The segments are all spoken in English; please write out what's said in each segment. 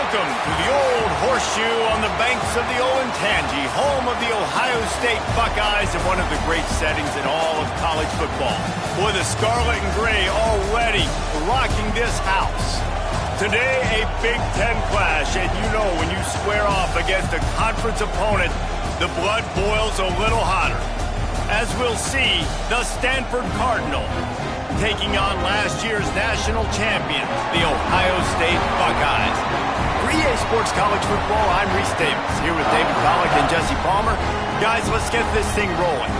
Welcome to the old horseshoe on the banks of the Olentangy, home of the Ohio State Buckeyes and one of the great settings in all of college football. Boy, the scarlet and gray already rocking this house. Today, a Big Ten clash, and you know when you square off against a conference opponent, the blood boils a little hotter. As we'll see, the Stanford Cardinal taking on last year's national champions, the Ohio State Buckeyes. For EA Sports College Football, I'm Reese Davis, here with David Pollack and Jesse Palmer. Guys, let's get this thing rolling.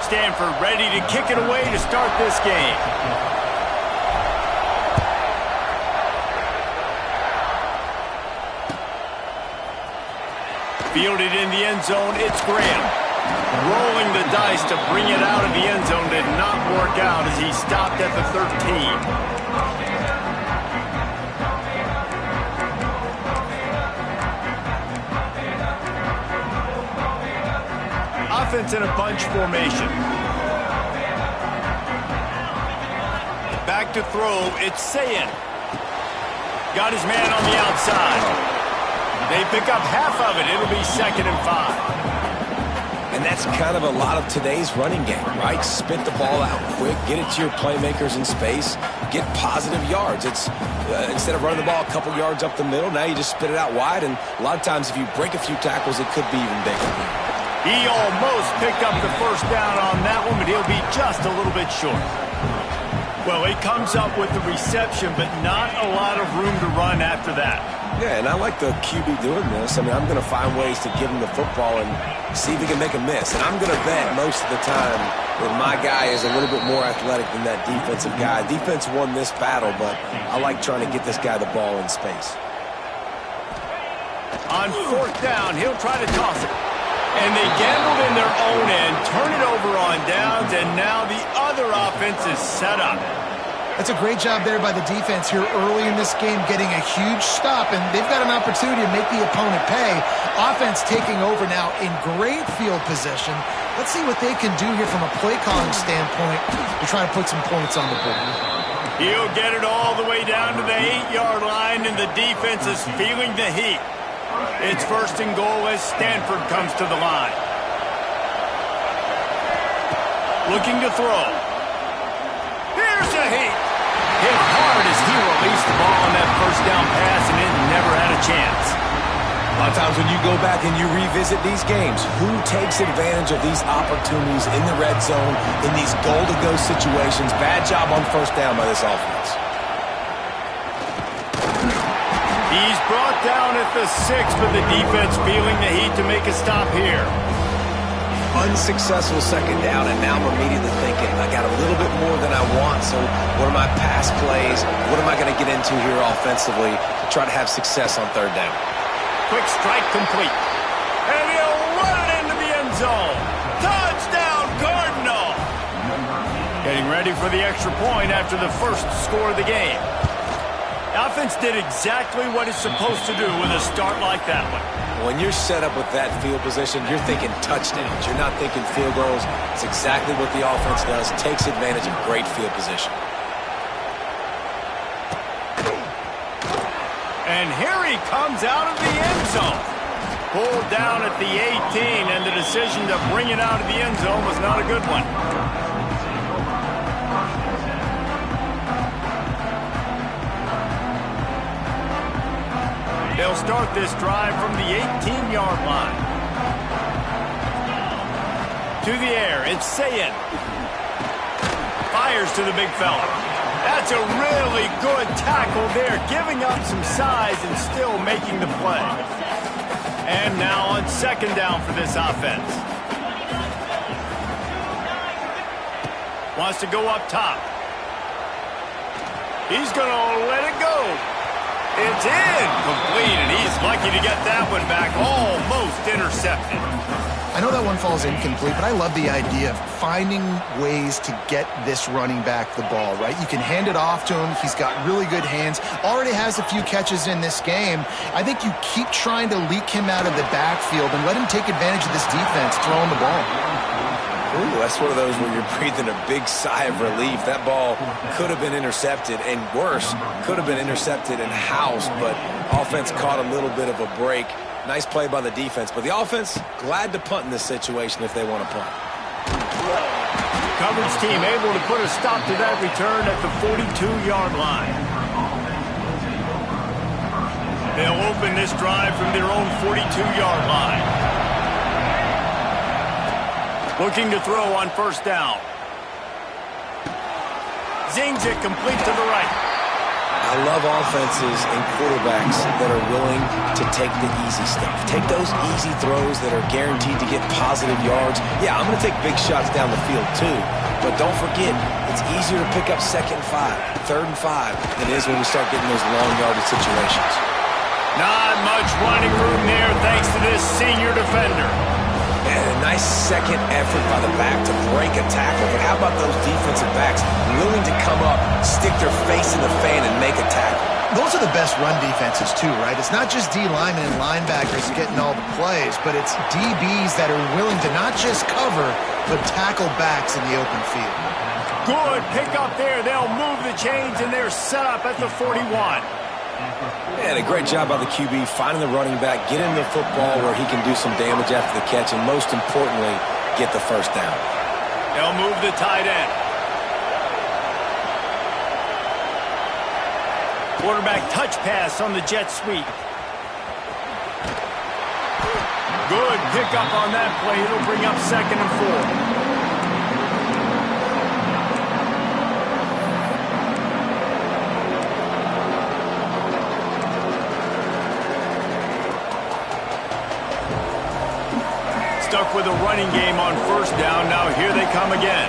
Stanford ready to kick it away to start this game. Fielded in the end zone, it's Graham. Rolling the dice to bring it out of the end zone did not work out as he stopped at the 13. Offense in a bunch formation. Back to throw, it's Sayin. Got his man on the outside. They pick up half of it. It'll be 2nd and 5. And that's kind of a lot of today's running game, right? Spit the ball out quick, get it to your playmakers in space, get positive yards. It's instead of running the ball a couple yards up the middle, now you just spit it out wide, and a lot of times if you break a few tackles, it could be even bigger. He almost picked up the first down on that one, but he'll be just a little bit short. Well, he comes up with the reception, but not a lot of room to run after that. Yeah, and I like the QB doing this. I mean, I'm going to find ways to give him the football and see if he can make a miss. And I'm going to bet most of the time that my guy is a little bit more athletic than that defensive guy. Defense won this battle, but I like trying to get this guy the ball in space. On 4th down, he'll try to toss it. And they gambled in their own end, turn it over on downs, and now the other offense is set up. That's a great job there by the defense here early in this game, getting a huge stop, and they've got an opportunity to make the opponent pay. Offense taking over now in great field position. Let's see what they can do here from a play-calling standpoint to try to put some points on the board. He'll get it all the way down to the 8-yard line, and the defense is feeling the heat. It's 1st and goal as Stanford comes to the line. Looking to throw. Here's a heat. Hit hard as he released the ball on that 1st down pass, and it never had a chance. A lot of times when you go back and you revisit these games, who takes advantage of these opportunities in the red zone, in these goal-to-go situations? Bad job on 1st down by this offense. He's brought down at the 6, but the defense feeling the heat to make a stop here. Unsuccessful 2nd down, and now I'm immediately thinking, I got a little bit more than I want, so what are my pass plays? What am I going to get into here offensively to try to have success on 3rd down? Quick strike complete. And he'll run it into the end zone. Touchdown, Cardinal! Getting ready for the extra point after the first score of the game. Offense did exactly what it's supposed to do with a start like that one. When you're set up with that field position, you're thinking touchdowns. You're not thinking field goals. It's exactly what the offense does. Takes advantage of great field position. And here he comes out of the end zone. Pulled down at the 18, and the decision to bring it out of the end zone was not a good one. They'll start this drive from the 18-yard line. To the air, it's Sayin. Fires to the big fella. That's a really good tackle there, giving up some size and still making the play. And now on 2nd down for this offense. Wants to go up top. He's going to let it go. It's incomplete, and he's lucky to get that one back, almost intercepted. I know that one falls incomplete, but I love the idea of finding ways to get this running back the ball, right? You can hand it off to him. He's got really good hands. Already has a few catches in this game. I think you keep trying to leak him out of the backfield and let him take advantage of this defense throwing the ball. Ooh, that's one of those where you're breathing a big sigh of relief. That ball could have been intercepted, and worse, could have been intercepted and housed, but offense caught a little bit of a break. Nice play by the defense, but the offense glad to punt in this situation if they want to punt. Coverage team able to put a stop to that return at the 42-yard line. They'll open this drive from their own 42-yard line. Looking to throw on first down. Zings it complete to the right. I love offenses and quarterbacks that are willing to take the easy stuff. Take those easy throws that are guaranteed to get positive yards. Yeah, I'm going to take big shots down the field too. But don't forget, it's easier to pick up 2nd and 5, 3rd and 5 than it is when we start getting those long yardage situations. Not much running room there thanks to this senior defender. And a nice second effort by the back to break a tackle. But how about those defensive backs willing to come up, stick their face in the fan, and make a tackle? Those are the best run defenses too, right? It's not just D linemen and linebackers getting all the plays, but it's DBs that are willing to not just cover, but tackle backs in the open field. Good pick up there. They'll move the chains, and they're set up at the 41. And a great job by the QB finding the running back, getting the football where he can do some damage after the catch, and most importantly, get the first down. They'll move the tight end. Quarterback touch pass on the jet sweep. Good pickup on that play. It'll bring up 2nd and 4. Stuck with a running game on first down. Now here they come again.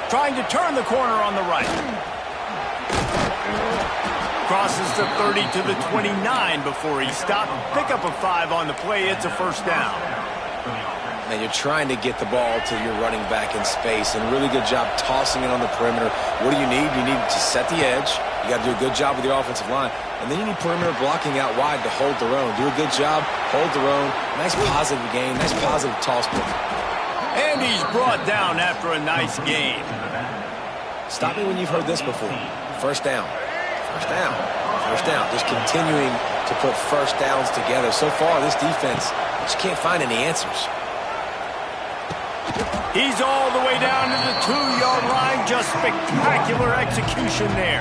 Trying to turn the corner on the right. Crosses the 30 to the 29 before he stopped. Pick up a 5 on the play. It's a first down. And you're trying to get the ball to your running back in space, and really good job tossing it on the perimeter. What do you need? You need to set the edge. You got to do a good job with your offensive line. And then you need perimeter blocking out wide to hold their own. Do a good job, hold their own. Nice positive gain, nice positive toss play. And he's brought down after a nice gain. Stop me when you've heard this before. First down, first down, first down. Just continuing to put first downs together. So far, this defense just can't find any answers. He's all the way down to the 2-yard line. Just spectacular execution there.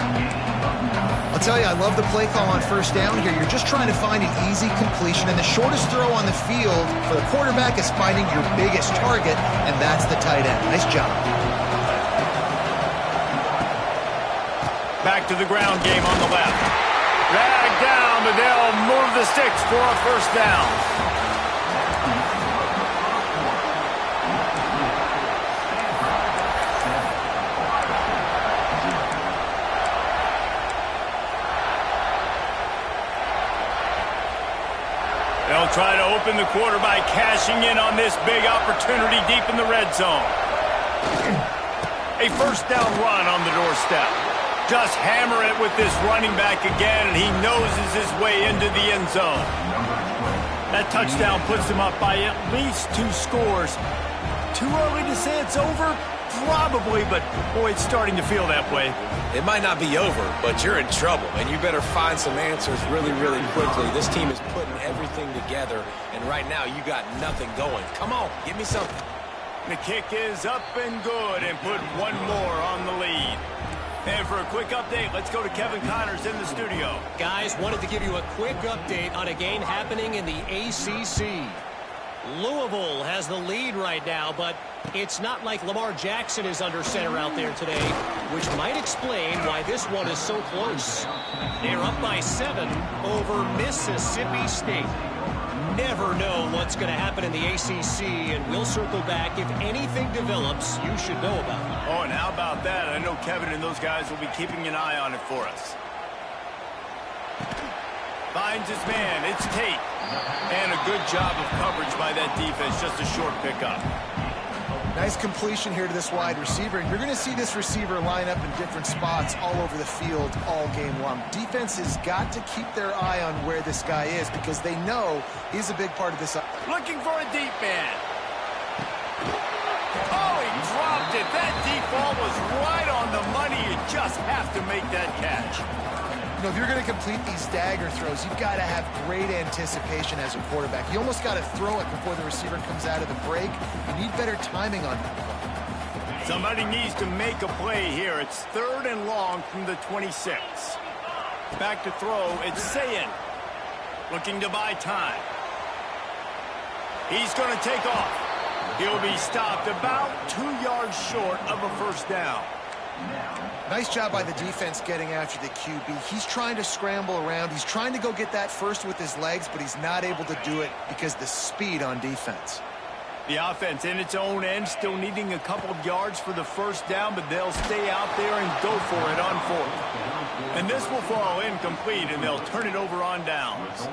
I'll tell you, I love the play call on first down here. You're just trying to find an easy completion, and the shortest throw on the field for the quarterback is finding your biggest target, and that's the tight end. Nice job. Back to the ground game on the left. Dragged down, but they'll move the sticks for a first down. They'll try to open the quarter by cashing in on this big opportunity deep in the red zone. A first down run on the doorstep. Just hammer it with this running back again, and he noses his way into the end zone. That touchdown puts him up by at least 2 scores. Too early to say it's over? Probably, but boy, it's starting to feel that way. It might not be over, but you're in trouble, and you better find some answers really, really quickly. This team is putting everything together, and right now you got nothing going. Come on, give me something. The kick is up and good, and put one more on the lead. And for a quick update, let's go to Kevin Connors in the studio. Guys, wanted to give you a quick update on a game happening in the ACC. Louisville has the lead right now, but it's not like Lamar Jackson is under center out there today, which might explain why this one is so close. They're up by 7 over Mississippi State. Never know what's going to happen in the ACC, and we'll circle back if anything develops you should know about. Oh, and how How about that? I know Kevin and those guys will be keeping an eye on it for us. Finds his man. It's Tate. And a good job of coverage by that defense. Just a short pickup. Nice completion here to this wide receiver. And you're going to see this receiver line up in different spots all over the field all game long. Defense has got to keep their eye on where this guy is because they know he's a big part of this. Looking for a deep man. Oh, he dropped it. That deep ball was right on the money. You just have to make that catch. You know, if you're going to complete these dagger throws, you've got to have great anticipation as a quarterback. You almost got to throw it before the receiver comes out of the break. You need better timing on that. Somebody needs to make a play here. It's 3rd and long from the 26. Back to throw. It's Sayin. Looking to buy time. He's going to take off. He'll be stopped about 2 yards short of a first down. Nice job by the defense getting after the QB. He's trying to scramble around. He's trying to go get that first with his legs, but he's not able to do it because of the speed on defense. The offense in its own end still needing a couple of yards for the first down, but they'll stay out there and go for it on 4th. And this will fall incomplete, and they'll turn it over on downs.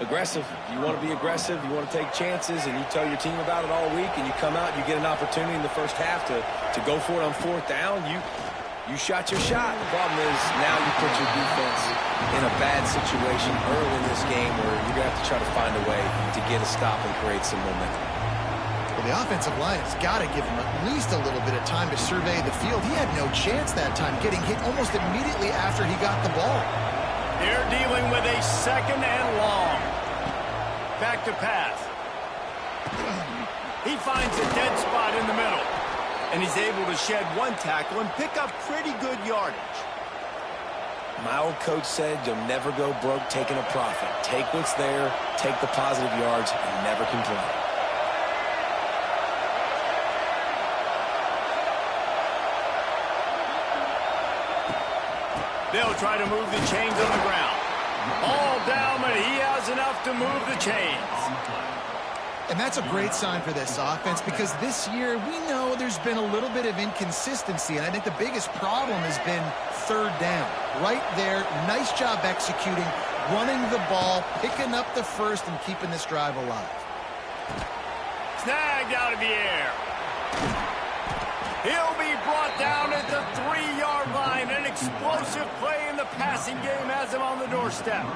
Aggressive. You want to be aggressive. You want to take chances, and you tell your team about it all week, and you come out and you get an opportunity in the first half to go for it on 4th down. You shot your shot. The problem is now you put your defense in a bad situation early in this game where you're going to have to try to find a way to get a stop and create some momentum. Well, the offensive line has got to give him at least a little bit of time to survey the field. He had no chance that time, getting hit almost immediately after he got the ball. They're dealing with a 2nd and long. Back to pass. He finds a dead spot in the middle. And he's able to shed 1 tackle and pick up pretty good yardage. My old coach said you'll never go broke taking a profit. Take what's there, take the positive yards, and never complain. They'll try to move the chains on the ground. All down, but he has enough to move the chains. And that's a great sign for this offense because this year we know there's been a little bit of inconsistency, and I think the biggest problem has been 3rd down. Right there, nice job executing, running the ball, picking up the first, and keeping this drive alive. Snagged out of the air. He'll be brought down at the 3-yard line. An explosive play in the passing game has him on the doorstep.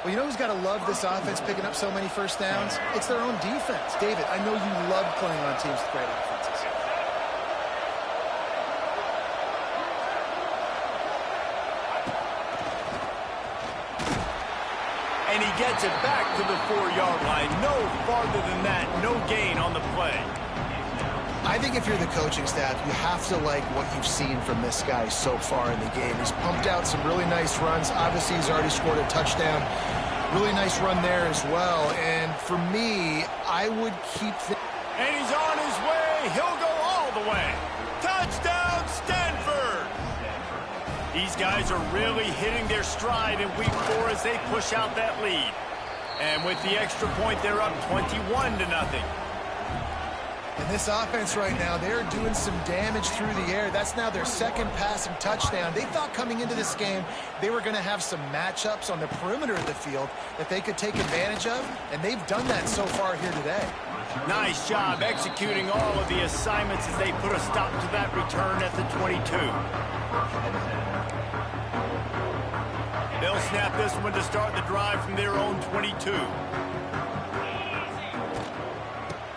Well, you know who's got to love this offense picking up so many first downs? It's their own defense. David, I know you love playing on teams with great offenses. And he gets it back to the 4-yard line. No farther than that. No gain on the play. I think if you're the coaching staff, you have to like what you've seen from this guy so far in the game. He's pumped out some really nice runs. Obviously, he's already scored a touchdown. Really nice run there as well. And for me, I would keep... And he's on his way. He'll go all the way. Touchdown, Stanford! These guys are really hitting their stride in week 4 as they push out that lead. And with the extra point, they're up 21-0. And this offense right now, they're doing some damage through the air. That's now their 2nd passing touchdown. They thought coming into this game they were going to have some matchups on the perimeter of the field that they could take advantage of, and they've done that so far here today. Nice job executing all of the assignments as they put a stop to that return at the 22. They'll snap this one to start the drive from their own 22.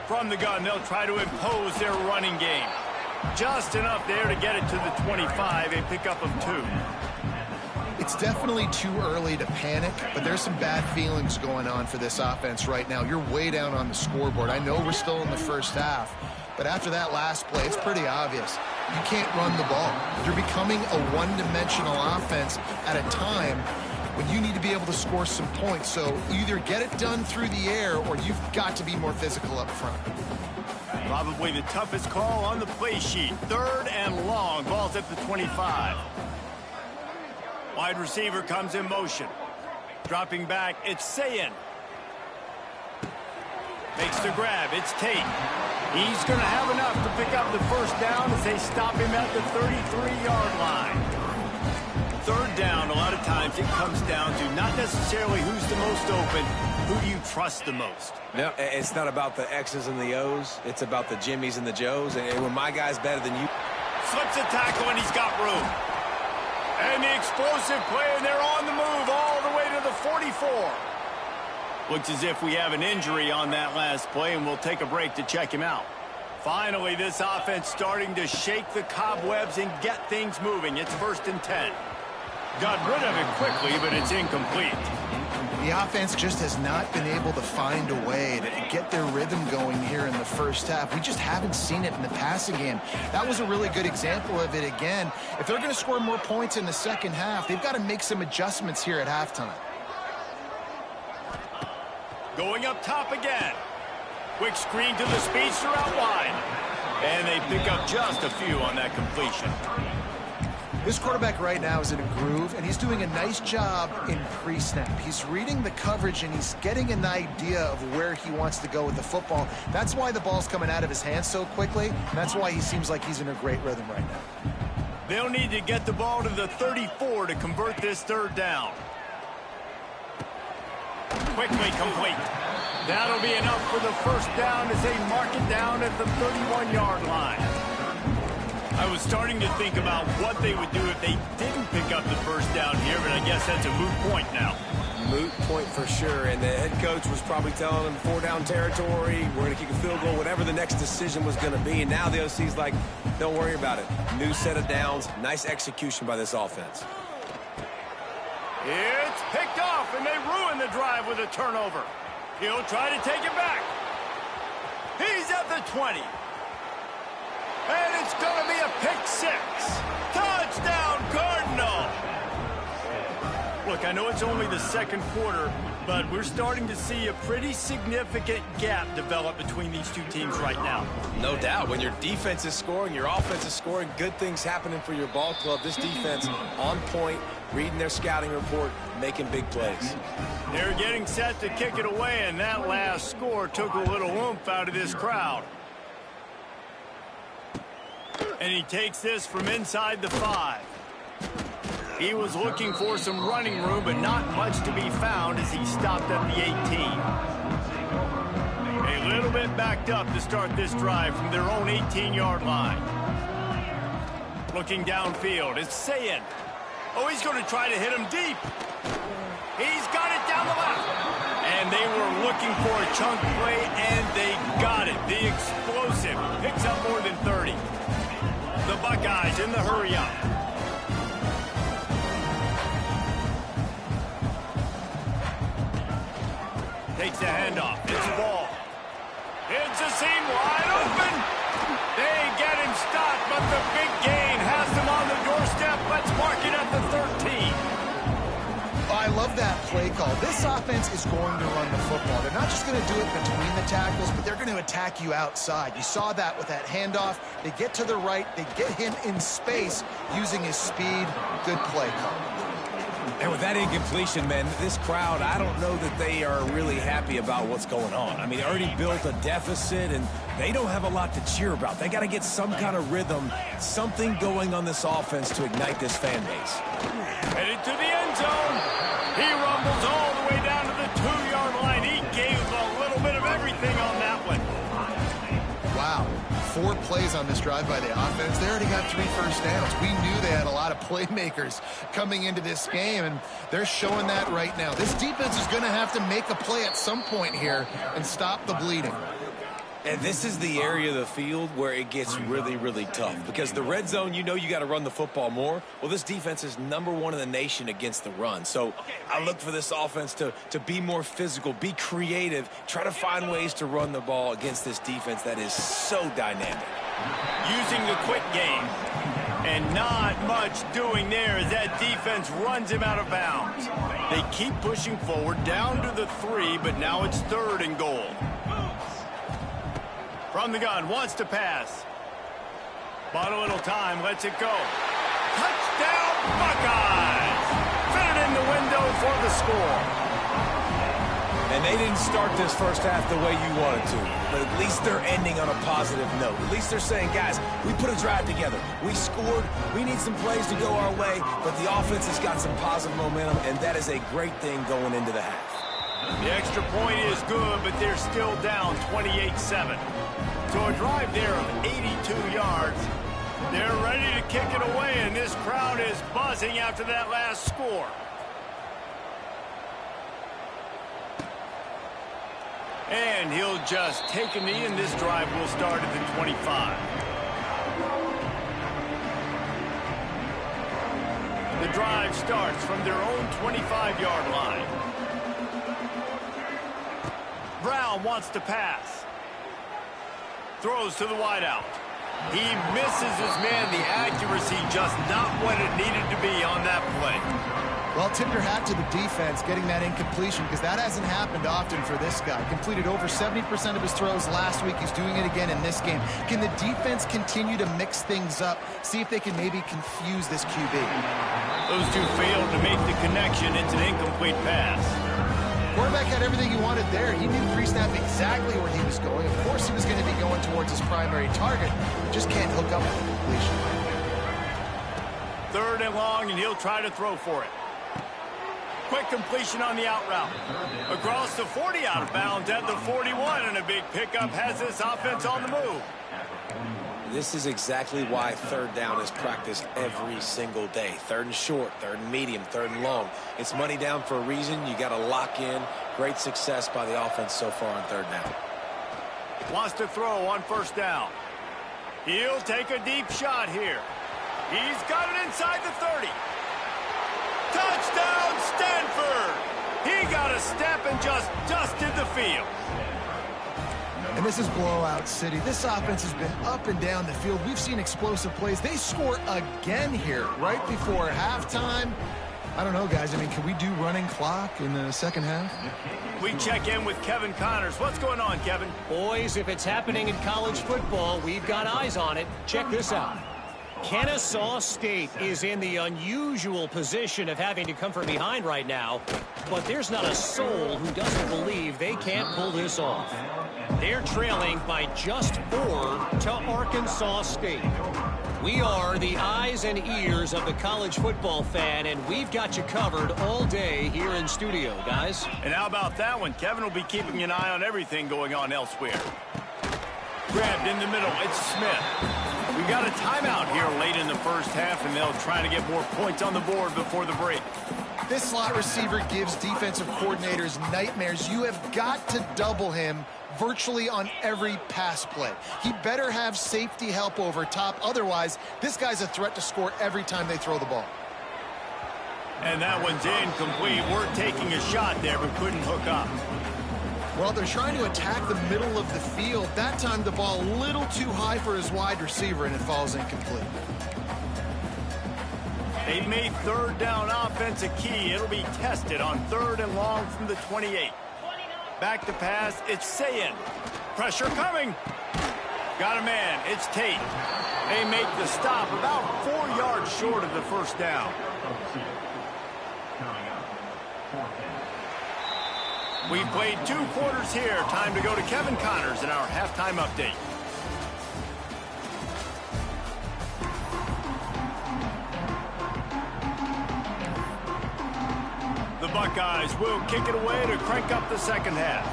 From the gun, they'll try to impose their running game. Just enough there to get it to the 25, a pickup of 2. It's definitely too early to panic, but there's some bad feelings going on for this offense right now. You're way down on the scoreboard. I know we're still in the first half, but after that last play, it's pretty obvious. You can't run the ball. You're becoming a one-dimensional offense at a time when you need to be able to score some points. So either get it done through the air or you've got to be more physical up front. Probably the toughest call on the play sheet. 3rd and long. Ball's at the 25. Wide receiver comes in motion. Dropping back, it's Sayin. Makes the grab, it's Tate. He's going to have enough to pick up the first down as they stop him at the 33-yard line. Third down, a lot of times it comes down to not necessarily who's the most open, who do you trust the most? No, it's not about the X's and the O's. It's about the Jimmies and the Joes. And when my guy's better than you. Slips a tackle, and he's got room. And the explosive play, and they're on the move all the way to the 44. Looks as if we have an injury on that last play, and we'll take a break to check him out. Finally, this offense starting to shake the cobwebs and get things moving. It's 1st and 10. Got rid of it quickly, but it's incomplete. The offense just has not been able to find a way to get their rhythm going here in the first half. We just haven't seen it in the passing game. That was a really good example of it again. If they're going to score more points in the second half, they've got to make some adjustments here at halftime. Going up top again. Quick screen to the speedster out wide. And they pick up just a few on that completion. This quarterback right now is in a groove, and he's doing a nice job in pre-snap. He's reading the coverage, and he's getting an idea of where he wants to go with the football. That's why the ball's coming out of his hands so quickly, and that's why he seems like he's in a great rhythm right now. They'll need to get the ball to the 34 to convert this third down. Quickly complete. That'll be enough for the first down as they mark it down at the 31-yard line. I was starting to think about what they would do if they didn't pick up the first down here, but I guess that's a moot point now. Moot point for sure, and the head coach was probably telling them 4-down territory, we're going to kick a field goal, whatever the next decision was going to be, and now the OC's like, don't worry about it. New set of downs, nice execution by this offense. It's picked off, and they ruin the drive with a turnover. He'll try to take it back. He's at the 20. And it's going to be a pick six. Touchdown, Cardinal. Look, I know it's only the second quarter, but we're starting to see a pretty significant gap develop between these two teams right now. No doubt. When your defense is scoring, your offense is scoring, good things happening for your ball club. This defense on point, reading their scouting report, making big plays. They're getting set to kick it away, and that last score took a little oomph out of this crowd. And he takes this from inside the 5. He was looking for some running room, but not much to be found as he stopped at the 18. A little bit backed up to start this drive from their own 18-yard line. Looking downfield, it's Sayin. Oh, he's going to try to hit him deep. He's got it down the left. And they were looking for a chunk play, and they got it. The explosive picks up more than 30. The Buckeyes in the hurry-up. Takes the handoff. It's ball. It's a seam wide open. They get him stopped, but the big gain has them on the doorstep. Let's mark it at the 13. I love that play call. This offense is going to run the football. They're not just going to do it between the tackles, but they're going to attack you outside. You saw that with that handoff. They get to the right. They get him in space using his speed. Good play call. And with that incompletion, man, this crowd, I don't know that they are really happy about what's going on. I mean, they already built a deficit, and they don't have a lot to cheer about. They got to get some kind of rhythm, something going on this offense to ignite this fan base. Headed to the end zone. He rumbles all the way down to the 2-yard line. He gave a little bit of everything on that one. Wow. 4 plays on this drive by the offense. They already got 3 first downs. We knew they had a lot of playmakers coming into this game, and they're showing that right now. This defense is going to have to make a play at some point here and stop the bleeding. And this is the area of the field where it gets really, really tough. Because the red zone, you know you got to run the football more. Well, this defense is #1 in the nation against the run. So I look for this offense to be more physical, be creative, try to find ways to run the ball against this defense that is so dynamic. Using the quick game. And not much doing there as that defense runs him out of bounds. They keep pushing forward down to the 3, but now it's 3rd and goal. From the gun, wants to pass. Bought a little time, lets it go. Touchdown, Buckeyes! Fit it in the window for the score. And they didn't start this first half the way you wanted to, but at least they're ending on a positive note. At least they're saying, guys, we put a drive together. We scored. We need some plays to go our way, but the offense has got some positive momentum, and that is a great thing going into the half. The extra point is good, but they're still down 28-7. So a drive there of 82 yards. They're ready to kick it away, and this crowd is buzzing after that last score. And he'll just take a knee, and this drive will start at the 25. The drive starts from their own 25-yard line. Brown wants to pass. Throws to the wideout. He misses his man. The accuracy just not what it needed to be on that play. Well, tip your hat to the defense getting that incompletion, because that hasn't happened often for this guy. Completed over 70% of his throws last week. He's doing it again in this game. Can the defense continue to mix things up? See if they can maybe confuse this QB. Those two failed to make the connection. It's an incomplete pass. Quarterback had everything he wanted there. He knew pre-snap exactly where he was going. Of course he was going to be going towards his primary target. Just can't hook up with the completion. 3rd and long, and he'll try to throw for it. Quick completion on the out route. Across the 40, out of bounds at the 41, and a big pickup has this offense on the move. This is exactly why 3rd down is practiced every single day. 3rd and short, 3rd and medium, 3rd and long. It's money down for a reason. You got to lock in. Great success by the offense so far on 3rd down. Wants to throw on 1st down. He'll take a deep shot here. He's got it inside the 30. Touchdown, Stanford! He got a step and just dusted the field. And this is blowout city. This offense has been up and down the field. We've seen explosive plays. They score again here right before halftime. I don't know, guys. I mean, can we do running clock in the second half? We check in with Kevin Connors. What's going on, Kevin? Boys, if it's happening in college football, we've got eyes on it. Check this out. Kennesaw State is in the unusual position of having to come from behind right now, but there's not a soul who doesn't believe they can't pull this off. They're trailing by just 4 to Arkansas State. We are the eyes and ears of the college football fan, and we've got you covered all day here in studio, guys. And how about that one? Kevin will be keeping an eye on everything going on elsewhere. Grabbed in the middle. It's Smith. We got a timeout here late in the first half, and they'll try to get more points on the board before the break. This slot receiver gives defensive coordinators nightmares. You have got to double him virtually on every pass play. He better have safety help over top. Otherwise, this guy's a threat to score every time they throw the ball. And that one's incomplete. We're taking a shot there, but couldn't hook up. Well, they're trying to attack the middle of the field. That time, the ball a little too high for his wide receiver, and it falls incomplete. They've made 3rd down offense a key. It'll be tested on 3rd and long from the 28. Back to pass. It's Sayin. Pressure coming. Got a man. It's Tate. They make the stop about 4 yards short of the 1st down. We've played 2 quarters here. Time to go to Kevin Connors in our halftime update. The Buckeyes will kick it away to crank up the second half.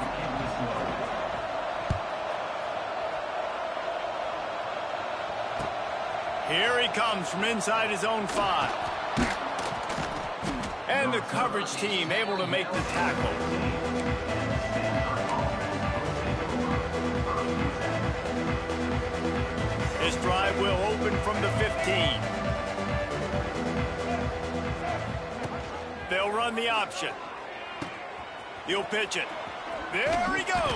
Here he comes from inside his own 5. And the coverage team able to make the tackle. This drive will open from the 15. They'll run the option. He'll pitch it. There he goes.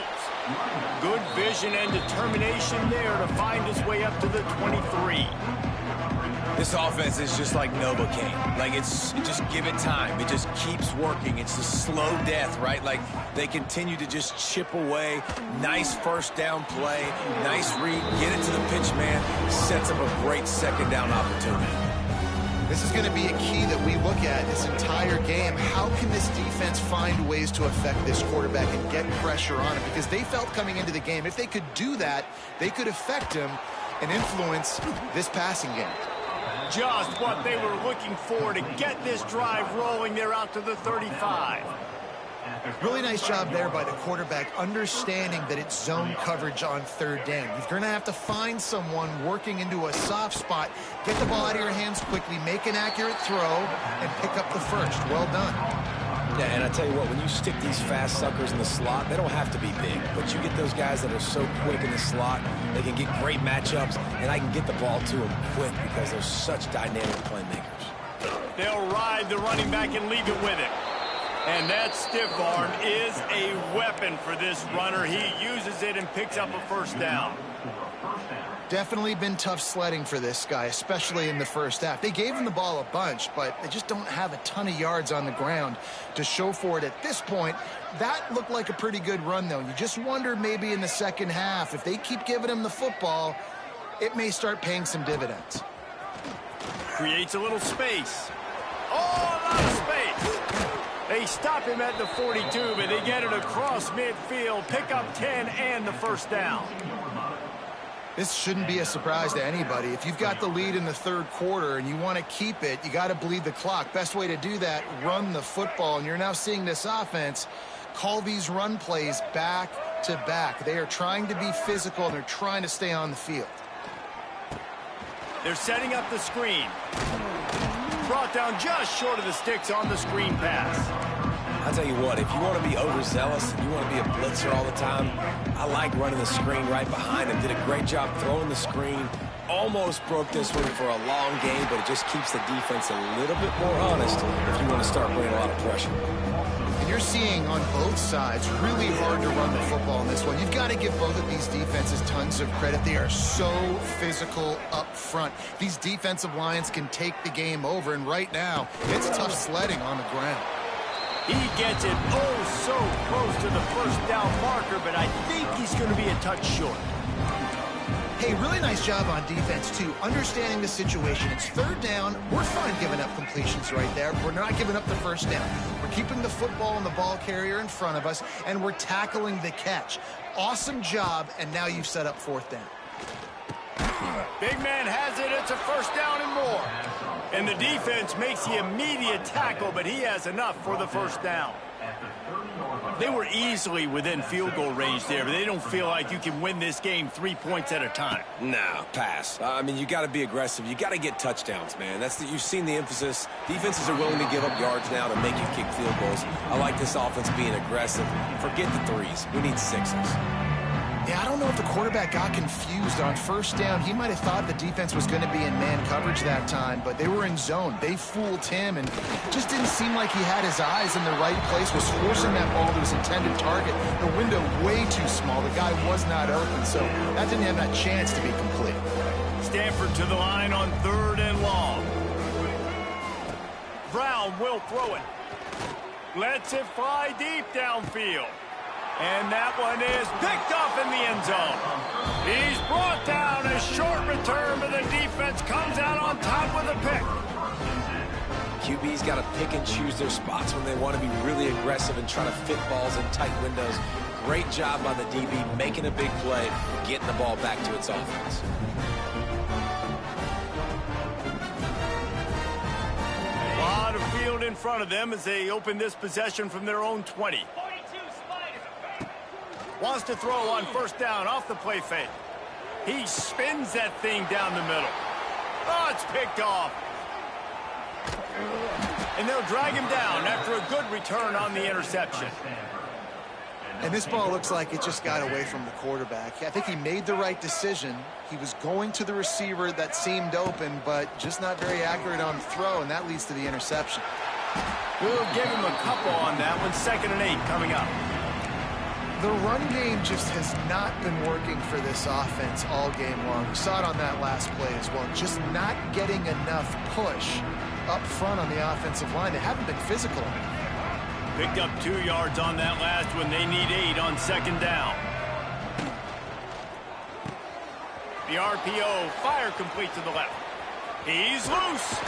Good vision and determination there to find his way up to the 23. This offense is just like Novocaine. Like, just give it time. It just keeps working. It's the slow death, right? Like, they continue to just chip away. Nice 1st down play. Nice read. Get it to the pitch man. Sets up a great 2nd down opportunity. This is going to be a key that we look at this entire game. How can this defense find ways to affect this quarterback and get pressure on him? Because they felt coming into the game, if they could do that, they could affect him and influence this passing game. Just what they were looking for to get this drive rolling. They're out to the 35. Really nice job there by the quarterback, understanding that it's zone coverage on third down. You're going to have to find someone working into a soft spot, get the ball out of your hands quickly, make an accurate throw, and pick up the first. Well done. Yeah, and I tell you what, when you stick these fast suckers in the slot, they don't have to be big, but you get those guys that are so quick in the slot, they can get great matchups, and I can get the ball to them quick because they're such dynamic playmakers. They'll ride the running back and leave it with it. And that stiff arm is a weapon for this runner. He uses it and picks up a first down. Definitely been tough sledding for this guy, especially in the first half. They gave him the ball a bunch, but they just don't have a ton of yards on the ground to show for it at this point. That looked like a pretty good run, though. You just wonder maybe in the second half, if they keep giving him the football, it may start paying some dividends. Creates a little space. Oh, a lot of space. They stop him at the 42, but they get it across midfield, pick up 10 and the first down. This shouldn't be a surprise to anybody. If you've got the lead in the third quarter and you want to keep it, you got to bleed the clock. Best way to do that, run the football. And you're now seeing this offense call these run plays back to back. They are trying to be physical, and they're trying to stay on the field. They're setting up the screen. Brought down just short of the sticks on the screen pass. I'll tell you what, if you want to be overzealous and you want to be a blitzer all the time, I like running the screen right behind him. Did a great job throwing the screen. Almost broke this one for a long game, but it just keeps the defense a little bit more honest if you want to start bringing a lot of pressure. And you're seeing on both sides, really hard to run the football in this one. You've got to give both of these defenses tons of credit. They are so physical up front. These defensive lines can take the game over, and right now, it's tough sledding on the ground. He gets it so close to the first down marker, but I think he's going to be a touch short. Hey, really nice job on defense, too, understanding the situation. It's third down. We're fine giving up completions right there. We're not giving up the first down. We're keeping the football and the ball carrier in front of us, and we're tackling the catch. Awesome job, and now you've set up fourth down. Big man has it. It's a first down and more. And the defense makes the immediate tackle, but he has enough for the first down. They were easily within field goal range there, but they don't feel like you can win this game 3 points at a time. No, pass. I mean, you got to be aggressive. You got to get touchdowns, man. You've seen the emphasis. Defenses are willing to give up yards now to make you kick field goals. I like this offense being aggressive. Forget the threes. We need sixes. Yeah, I don't know if the quarterback got confused on first down. He might have thought the defense was going to be in man coverage that time, but they were in zone. They fooled him, and just didn't seem like he had his eyes in the right place, was forcing that ball to his intended target. The window way too small. The guy was not open, so that didn't have that chance to be complete. Stanford to the line on third and long. Brown will throw it. Lets it fly deep downfield. And that one is picked up in the end zone. He's brought down, a short return, but the defense comes out on top with a pick. QB's got to pick and choose their spots when they want to be really aggressive and try to fit balls in tight windows. Great job by the DB making a big play, getting the ball back to its offense. A lot of field in front of them as they open this possession from their own 20. Wants to throw on first down off the play fake. He spins that thing down the middle. Oh, it's picked off. And they'll drag him down after a good return on the interception. And this ball looks like it just got away from the quarterback. I think he made the right decision. He was going to the receiver that seemed open, but just not very accurate on the throw, and that leads to the interception. We'll give him a couple on that one. 2nd and 8 coming up. The run game just has not been working for this offense all game long. We saw it on that last play as well. Just not getting enough push up front on the offensive line. They haven't been physical. Picked up 2 yards on that last one. They need 8 on 2nd down. The RPO, fire complete to the left. He's loose.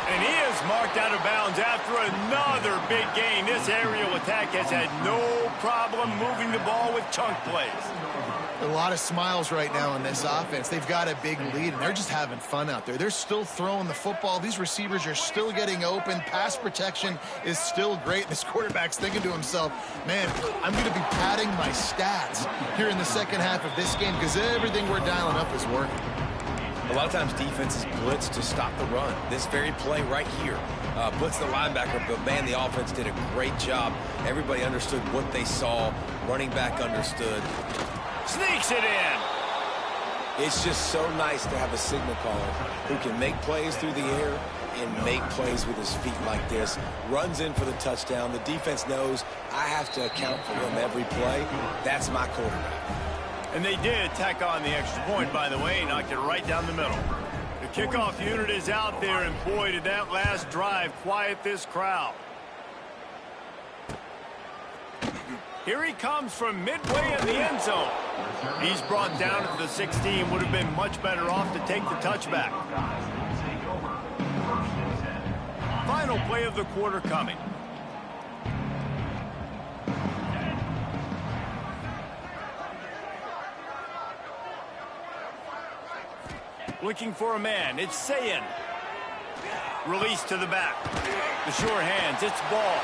And he is marked out of bounds after another big gain. This aerial attack has had no problem moving the ball with chunk plays. A lot of smiles right now in this offense. They've got a big lead, and they're just having fun out there. They're still throwing the football. These receivers are still getting open. Pass protection is still great. This quarterback's thinking to himself, man, I'm going to be padding my stats here in the second half of this game because everything we're dialing up is working. A lot of times defenses blitz to stop the run. This very play right here, blitz the linebacker, but man, the offense did a great job. Everybody understood what they saw. Running back understood. Sneaks it in. It's just so nice to have a signal caller who can make plays through the air and make plays with his feet like this. Runs in for the touchdown. The defense knows I have to account for him every play. That's my quarterback. And they did tack on the extra point, by the way, knocked it right down the middle. The kickoff unit is out there, and boy, did that last drive quiet this crowd. Here he comes from midway in the end zone. He's brought down at the 16. Would have been much better off to take the touchback. Final play of the quarter coming. Looking for a man. It's Sayin. Release to the back. The sure hands. It's Ball.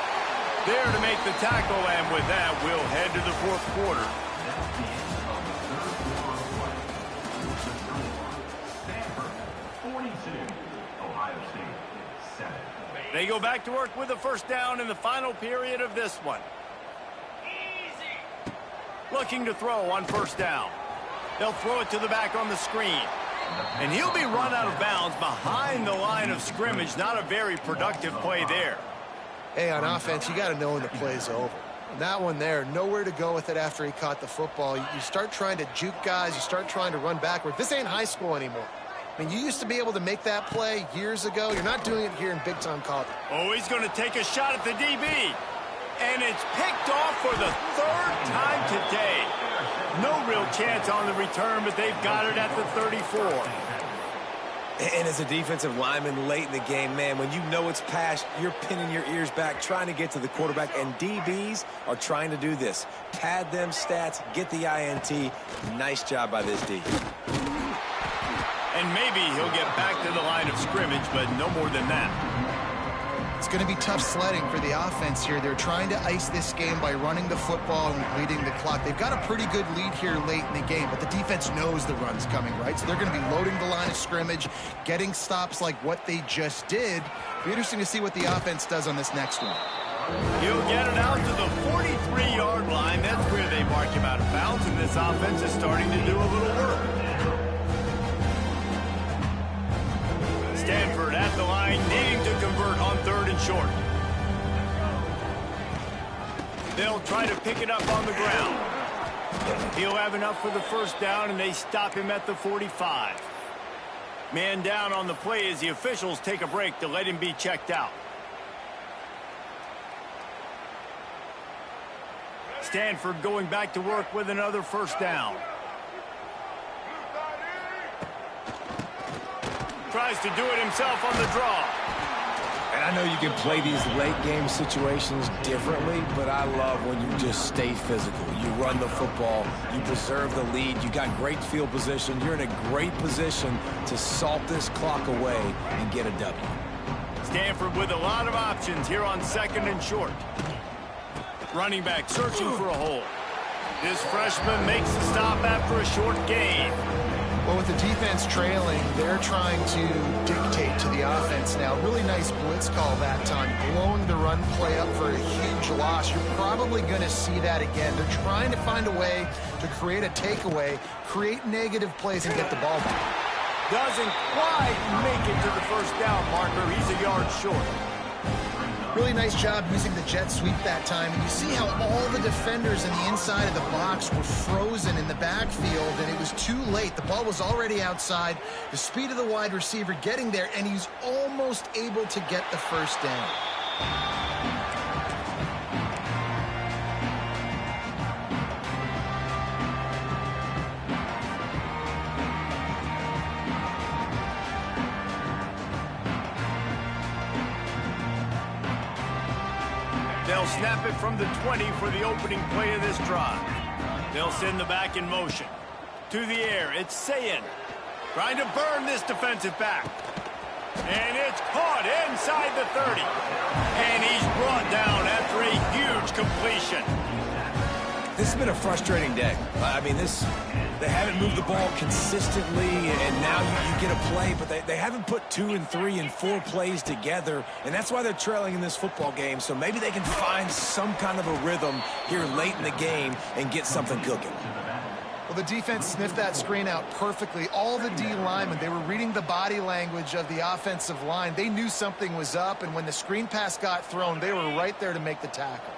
There to make the tackle, and with that, we'll head to the fourth quarter. They go back to work with a first down in the final period of this one. Looking to throw on first down. They'll throw it to the back on the screen. And he'll be run out of bounds behind the line of scrimmage. Not a very productive play there. Hey, on offense, you got to know when the play's over. That one there, nowhere to go with it after he caught the football. You start trying to juke guys. You start trying to run backward. This ain't high school anymore. I mean, you used to be able to make that play years ago. You're not doing it here in big-time college. Oh, he's going to take a shot at the DB. And it's picked off for the third time today. No real chance on the return, but they've got it at the 34. And as a defensive lineman late in the game, man, when you know it's past, you're pinning your ears back, trying to get to the quarterback, and DBs are trying to do this. Pad them stats, get the INT. Nice job by this D. And maybe he'll get back to the line of scrimmage, but no more than that. It's going to be tough sledding for the offense here. They're trying to ice this game by running the football and bleeding the clock. They've got a pretty good lead here late in the game, but the defense knows the run's coming, right? So they're going to be loading the line of scrimmage, getting stops like what they just did. It'll be interesting to see what the offense does on this next one. He'll get it out to the 43-yard line. That's where they mark him out of bounds, and this offense is starting to do a little work. Stanford at the line, needing to convert on third and short. They'll try to pick it up on the ground. He'll have enough for the first down, and they stop him at the 45. Man down on the play as the officials take a break to let him be checked out. Stanford going back to work with another first down. Tries to do it himself on the draw. And I know you can play these late game situations differently, but I love when you just stay physical. You run the football, you preserve the lead, you got great field position. You're in a great position to salt this clock away and get a W. Stanford with a lot of options here on second and short. Running back searching for a hole. This freshman makes the stop after a short gain. Well, with the defense trailing, they're trying to dictate to the offense now. Really nice blitz call that time, blowing the run play up for a huge loss. You're probably going to see that again. They're trying to find a way to create a takeaway, create negative plays, and get the ball back. Doesn't quite make it to the first down marker. He's a yard short. Really nice job using the jet sweep that time. And you see how all the defenders in the inside of the box were frozen in the backfield, and it was too late. The ball was already outside. The speed of the wide receiver getting there, and he's almost able to get the first down. snap it from the 20 for the opening play of this drive. They'll send the back in motion. To the air, it's Sayin. Trying to burn this defensive back. And it's caught inside the 30. And he's brought down after a huge completion. This has been a frustrating day. I mean, they haven't moved the ball consistently, and now you get a play, but they haven't put 2 and 3 and 4 plays together, and that's why they're trailing in this football game. So maybe they can find some kind of a rhythm here late in the game and get something cooking. Well, the defense sniffed that screen out perfectly. All the D linemen, they were reading the body language of the offensive line. They knew something was up, and when the screen pass got thrown, they were right there to make the tackle.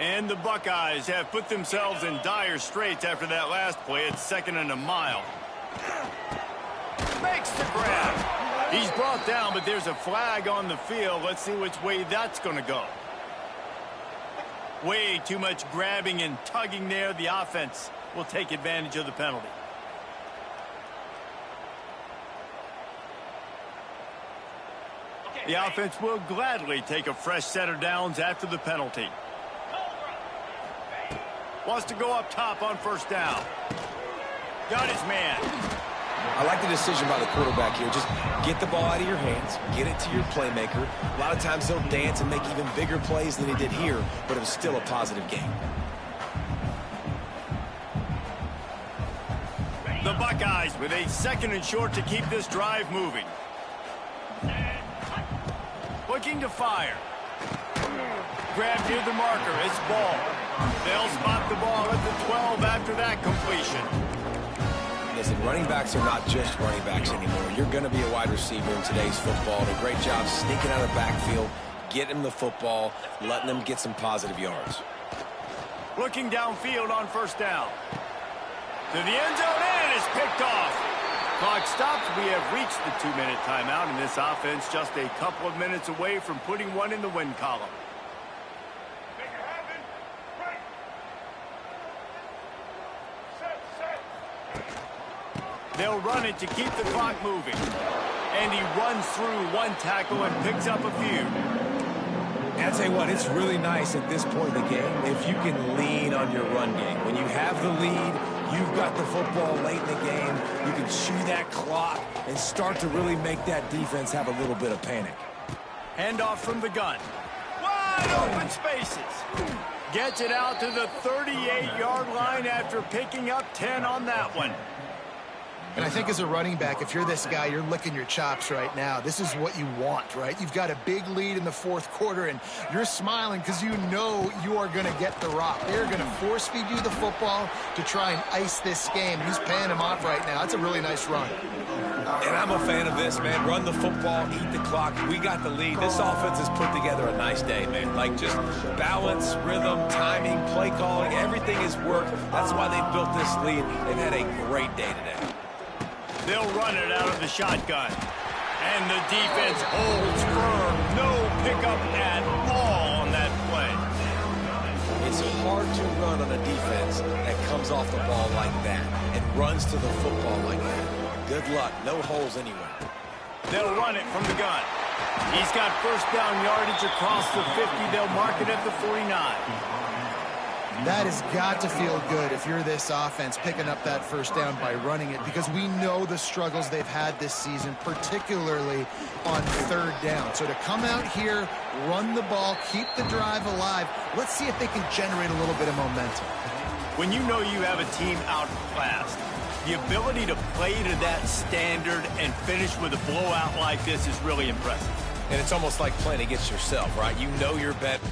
And the Buckeyes have put themselves in dire straits after that last play. It's 2nd and a mile. Makes the grab. He's brought down, but there's a flag on the field. Let's see which way that's going to go. Way too much grabbing and tugging there. The offense will take advantage of the penalty. The offense will gladly take a fresh set of downs after the penalty. Wants to go up top on 1st down. Got his man. I like the decision by the quarterback here. Just get the ball out of your hands, get it to your playmaker. A lot of times he'll dance and make even bigger plays than he did here, but it was still a positive game. The Buckeyes with a 2nd and short to keep this drive moving. Looking to fire. Grab near the marker. It's ball. They'll spot the ball at the 12 after that completion. Listen, running backs are not just running backs anymore. You're going to be a wide receiver in today's football. Did a great job sneaking out of the backfield, getting them the football, letting them get some positive yards. Looking downfield on 1st down. To the end zone, and it's picked off. Clock stops. We have reached the 2-minute timeout, and this offense just a couple of minutes away from putting one in the win column. They'll run it to keep the clock moving. And he runs through one tackle and picks up a few. And I'll tell you what, it's really nice at this point in the game if you can lean on your run game. When you have the lead, you've got the football late in the game, you can chew that clock and start to really make that defense have a little bit of panic. Handoff from the gun. Wide open spaces. Gets it out to the 38-yard line after picking up 10 on that one. And I think as a running back, if you're this guy, you're licking your chops right now. This is what you want, right? You've got a big lead in the 4th quarter, and you're smiling because you know you are going to get the rock. They're going to force feed you the football to try and ice this game. He's paying him off right now. That's a really nice run. And I'm a fan of this, man. Run the football, eat the clock. We got the lead. This offense has put together a nice day, man. Like just balance, rhythm, timing, play calling, everything has worked. That's why they built this lead. They've had a great day today. They'll run it out of the shotgun. And the defense holds firm. No pickup at all on that play. It's hard to run on a defense that comes off the ball like that and runs to the football like that. Good luck. No holes anywhere. They'll run it from the gun. He's got 1st down yardage across the 50. They'll mark it at the 49. That has got to feel good if you're this offense picking up that 1st down by running it, because we know the struggles they've had this season, particularly on 3rd down. So to come out here, run the ball, keep the drive alive, let's see if they can generate a little bit of momentum. When you know you have a team outclassed, the ability to play to that standard and finish with a blowout like this is really impressive. And it's almost like playing against yourself, right? You know you're better.